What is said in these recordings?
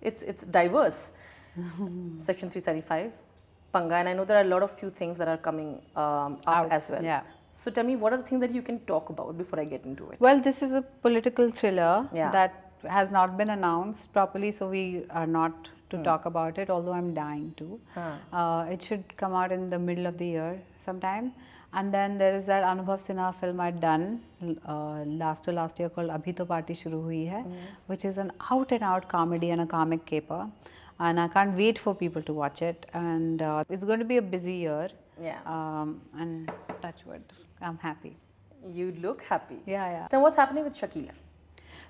it's diverse. Section 375, Panga, and I know there are a lot of few things that are coming up Out, as well. yeah. So tell me, what are the things that you can talk about before I get into it? Well, this is a political thriller Yeah. that has not been announced properly, so we are not to talk about it, although I'm dying to. It should come out in the middle of the year sometime. And then there is that Anubhav Sinha film I'd done last year called Abhi To Party Shuru Hui Hai, which is an out and out comedy and a comic caper. And I can't wait for people to watch it. And it's going to be a busy year. Yeah. And touch wood, I'm happy. You look happy. Yeah. Then what's happening with Shakila?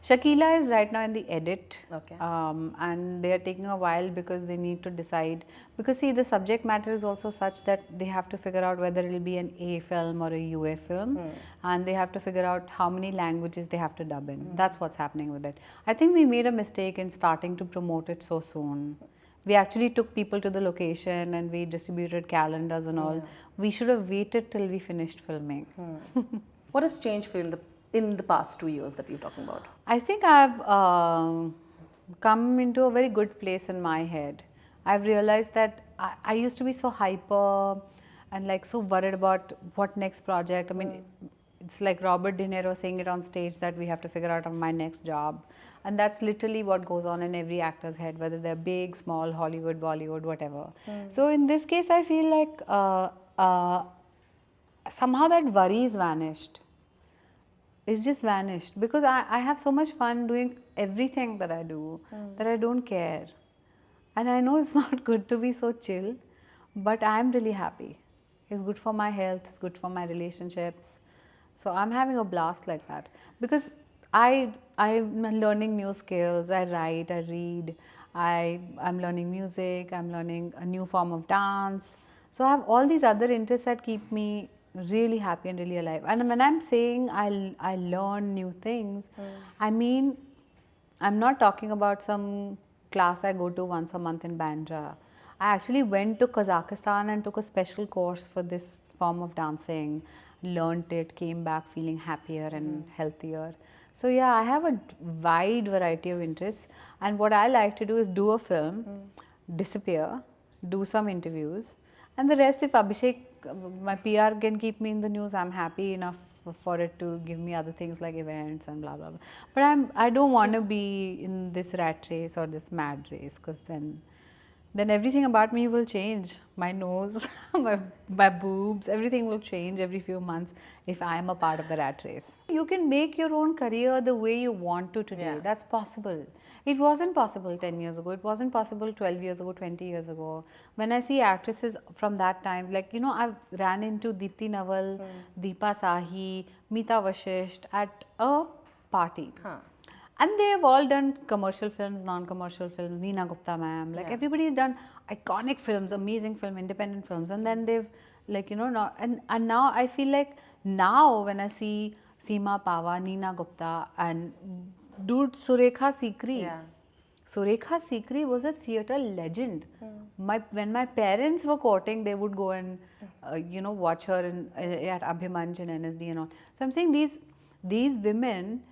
Shakila is right now in the edit. Okay. And they are taking a while because they need to decide. Because see, the subject matter is also such that they have to figure out whether it will be an A film or a UA film. And they have to figure out how many languages they have to dub in. That's what's happening with it. I think we made a mistake in starting to promote it so soon. We actually took people to the location and we distributed calendars and all. We should have waited till we finished filming. What has changed for you in the past 2 years that we're talking about? I think I've come into a very good place in my head. I've realized that I used to be so hyper and like so worried about what next project. I mean, it's like Robert De Niro saying it on stage that we have to figure out my next job. And that's literally what goes on in every actor's head, whether they're big, small, Hollywood, Bollywood, whatever. So in this case, I feel like somehow that worry is vanished. It's just vanished because I have so much fun doing everything that I do that I don't care. And I know it's not good to be so chill, but I'm really happy. It's good for my health, it's good for my relationships. So I'm having a blast like that because I'm learning new skills. I write, I read, I'm learning music, I'm learning a new form of dance. So I have all these other interests that keep me really happy and really alive. And when I'm saying I learn new things, I mean, I'm not talking about some class I go to once a month in Bandra. I actually went to Kazakhstan and took a special course for this form of dancing, learned it, came back feeling happier and healthier. So yeah, I have a wide variety of interests, and what I like to do is do a film, disappear, do some interviews, and the rest, if Abhishek, my PR, can keep me in the news, I'm happy enough for it to give me other things like events and blah blah blah. But I don't want to be in this rat race or this mad race, because then everything about me will change. My nose, my boobs, everything will change every few months if I am a part of the rat race. You can make your own career the way you want to today. Yeah. That's possible. It wasn't possible 10 years ago. It wasn't possible 12 years ago, 20 years ago. When I see actresses from that time, like, you know, I've ran into Deepti Naval, Deepa Sahi, Meeta Vashisht at a party. And they have all done commercial films, non-commercial films, Neena Gupta ma'am, like everybody's done iconic films, amazing film, independent films. And then they've, like, you know, and now I feel like now when I see Seema Pava, Neena Gupta and dude Surekha Sikri. Surekha Sikri was a theatre legend. When my parents were courting, they would go and, you know, watch her at Abhimanyu and NSD and all. So I'm saying these women,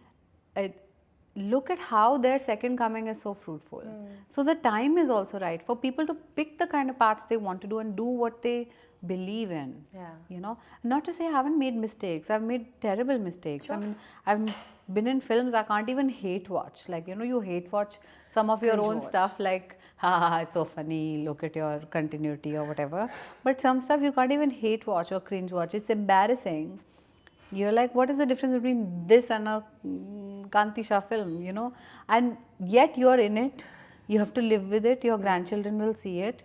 look at how their second coming is so fruitful. So the time is also right for people to pick the kind of parts they want to do and do what they believe in. You know, not to say I haven't made mistakes. I've made terrible mistakes. I mean, I've been in films I can't even hate watch. Like, you know, you hate watch some of your own stuff, like, ha, it's so funny, look at your continuity or whatever. But some stuff you can't even hate watch or cringe watch. It's embarrassing. You're like, what is the difference between this and a Kanti Shah film, you know? And yet you're in it. You have to live with it. Your grandchildren will see it.